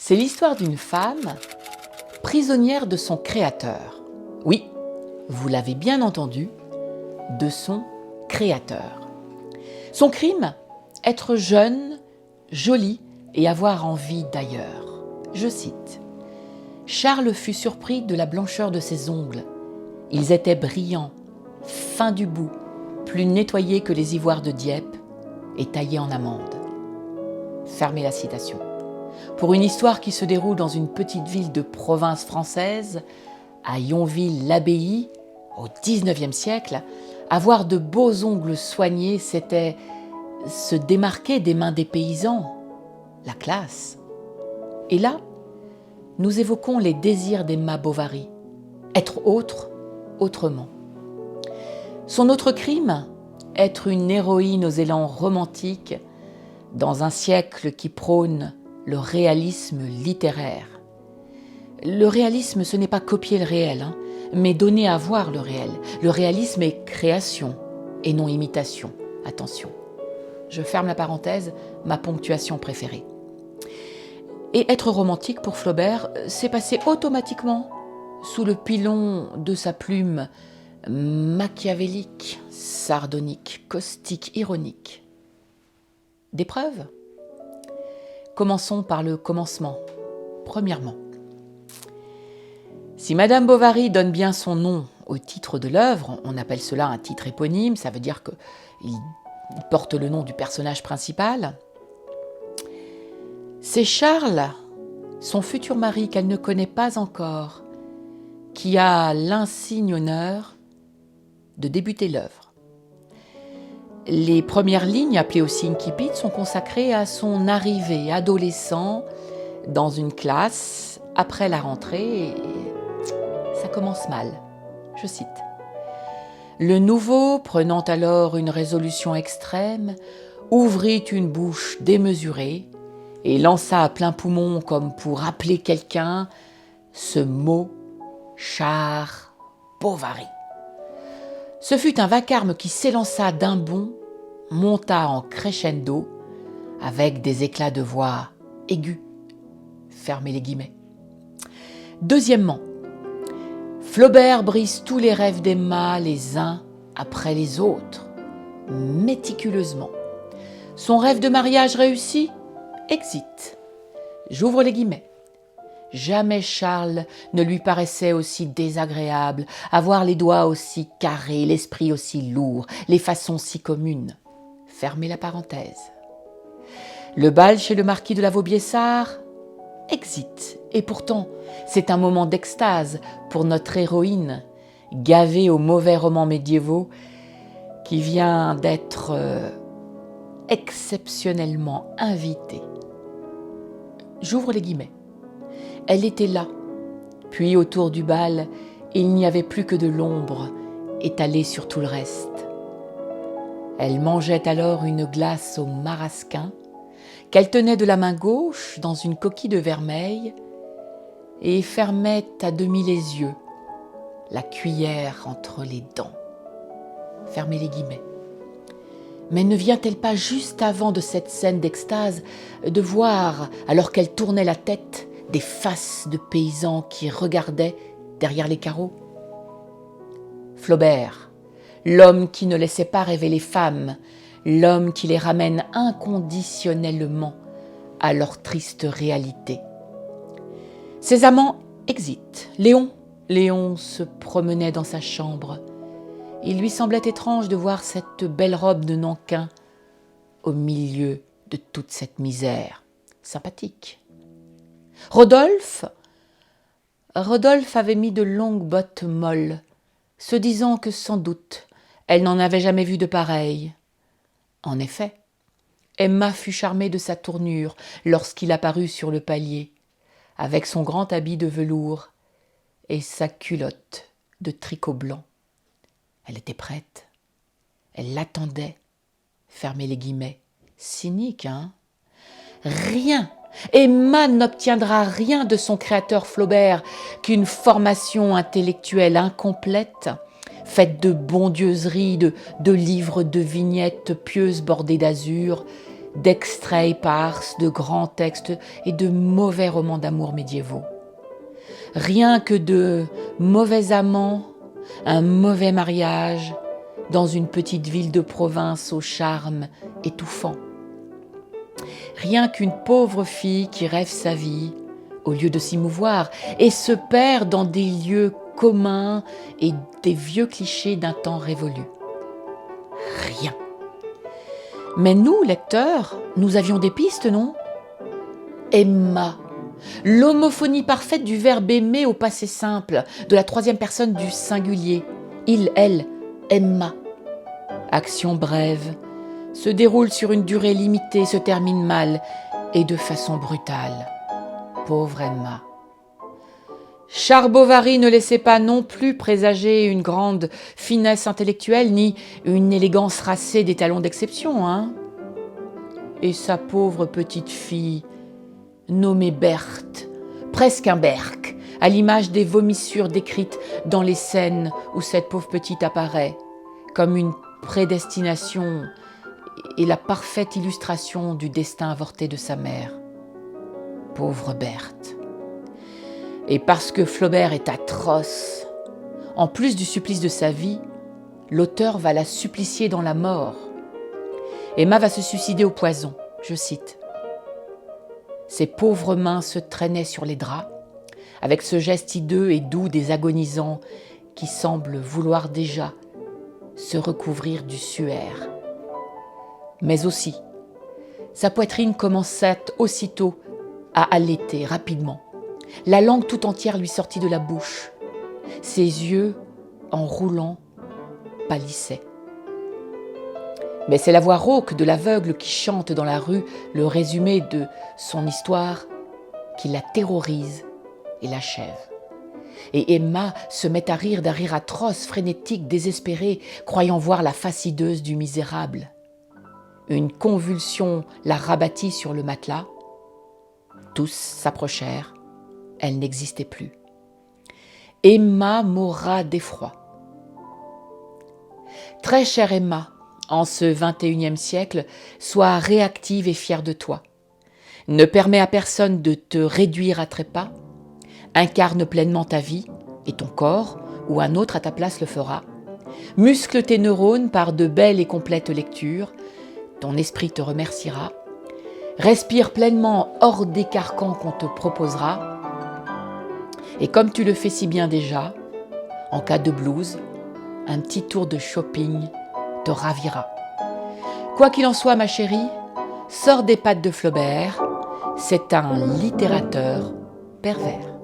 C'est l'histoire d'une femme prisonnière de son créateur. Oui, vous l'avez bien entendu, de son créateur. Son crime, être jeune, jolie et avoir envie d'ailleurs. Je cite, « Charles fut surpris de la blancheur de ses ongles. Ils étaient brillants, fins du bout, plus nettoyés que les ivoires de Dieppe et taillés en amande. » Fermez la citation. Pour une histoire qui se déroule dans une petite ville de province française, à Yonville-l'Abbaye, au XIXe siècle, avoir de beaux ongles soignés, c'était se démarquer des mains des paysans, la classe. Et là, nous évoquons les désirs d'Emma Bovary, être autre, autrement. Son autre crime, être une héroïne aux élans romantiques dans un siècle qui prône le réalisme littéraire. Le réalisme, ce n'est pas copier le réel, mais donner à voir le réel. Le réalisme est création et non imitation. Attention. Je ferme la parenthèse, ma ponctuation préférée. Et être romantique pour Flaubert, c'est passer automatiquement sous le pilon de sa plume machiavélique, sardonique, caustique, ironique. Des preuves ? Commençons par le commencement. Premièrement, si Madame Bovary donne bien son nom au titre de l'œuvre, on appelle cela un titre éponyme, ça veut dire qu'il porte le nom du personnage principal. C'est Charles, son futur mari qu'elle ne connaît pas encore, qui a l'insigne honneur de débuter l'œuvre. Les premières lignes, appelées aussi incipit, sont consacrées à son arrivée adolescent dans une classe après la rentrée. Et ça commence mal. Je cite. « Le nouveau, prenant alors une résolution extrême, ouvrit une bouche démesurée et lança à plein poumon, comme pour appeler quelqu'un, ce mot « Char Bovary ». Ce fut un vacarme qui s'élança d'un bond, monta en crescendo, avec des éclats de voix aigus. Fermez les guillemets. Deuxièmement, Flaubert brise tous les rêves d'Emma les uns après les autres, méticuleusement. Son rêve de mariage réussi, exit. J'ouvre les guillemets. Jamais Charles ne lui paraissait aussi désagréable, avoir les doigts aussi carrés, l'esprit aussi lourd, les façons si communes. Fermez la parenthèse. Le bal chez le marquis de la Vaubyessard, exit. Et pourtant, c'est un moment d'extase pour notre héroïne, gavée aux mauvais romans médiévaux, qui vient d'être exceptionnellement invitée. J'ouvre les guillemets. Elle était là, puis autour du bal, il n'y avait plus que de l'ombre étalée sur tout le reste. Elle mangeait alors une glace au marasquin, qu'elle tenait de la main gauche dans une coquille de vermeil et fermait à demi les yeux, la cuillère entre les dents. Fermez les guillemets. Mais ne vient-elle pas juste avant de cette scène d'extase de voir, alors qu'elle tournait la tête, des faces de paysans qui regardaient derrière les carreaux? Flaubert, l'homme qui ne laissait pas rêver les femmes, l'homme qui les ramène inconditionnellement à leur triste réalité. Ses amants exitent. Léon se promenait dans sa chambre. Il lui semblait étrange de voir cette belle robe de Nankin au milieu de toute cette misère. Sympathique. Rodolphe avait mis de longues bottes molles, se disant que sans doute elle n'en avait jamais vu de pareilles. En effet, Emma fut charmée de sa tournure lorsqu'il apparut sur le palier, avec son grand habit de velours et sa culotte de tricot blanc. Elle était prête, elle l'attendait. Fermez les guillemets. Cynique, hein ? Rien. Emma n'obtiendra rien de son créateur Flaubert qu'une formation intellectuelle incomplète, faite de bondieuseries, de livres de vignettes pieuses bordées d'azur, d'extraits épars, de grands textes et de mauvais romans d'amour médiévaux. Rien que de mauvais amants, un mauvais mariage dans une petite ville de province au charme étouffant. Rien qu'une pauvre fille qui rêve sa vie au lieu de s'y mouvoir et se perd dans des lieux communs et des vieux clichés d'un temps révolu. Rien. Mais nous, lecteurs, nous avions des pistes, non ? Emma, l'homophonie parfaite du verbe aimer au passé simple, de la troisième personne du singulier. Il, elle, Emma. Action brève, se déroule sur une durée limitée, se termine mal et de façon brutale. Pauvre Emma. Charles Bovary ne laissait pas non plus présager une grande finesse intellectuelle ni une élégance racée des talons d'exception, hein ? Et sa pauvre petite fille, nommée Berthe, presque un Berck, à l'image des vomissures décrites dans les scènes où cette pauvre petite apparaît, comme une prédestination et la parfaite illustration du destin avorté de sa mère. Pauvre Berthe. Et parce que Flaubert est atroce, en plus du supplice de sa vie, l'auteur va la supplicier dans la mort. Emma va se suicider au poison, je cite. Ses pauvres mains se traînaient sur les draps, avec ce geste hideux et doux des agonisants qui semblent vouloir déjà se recouvrir du suaire. Mais aussi, sa poitrine commençait aussitôt à allaiter rapidement. La langue tout entière lui sortit de la bouche. Ses yeux, en roulant, pâlissaient. Mais c'est la voix rauque de l'aveugle qui chante dans la rue le résumé de son histoire qui la terrorise et l'achève. Et Emma se met à rire d'un rire atroce, frénétique, désespéré, croyant voir la face hideuse du misérable. Une convulsion la rabattit sur le matelas. Tous s'approchèrent. Elle n'existait plus. Emma mourra d'effroi. Très chère Emma, en ce 21e siècle, sois réactive et fière de toi. Ne permets à personne de te réduire à trépas. Incarne pleinement ta vie et ton corps, ou un autre à ta place le fera. Muscle tes neurones par de belles et complètes lectures. Ton esprit te remerciera. Respire pleinement hors des carcans qu'on te proposera. Et comme tu le fais si bien déjà, en cas de blues, un petit tour de shopping te ravira. Quoi qu'il en soit, ma chérie, sors des pattes de Flaubert, c'est un littérateur pervers.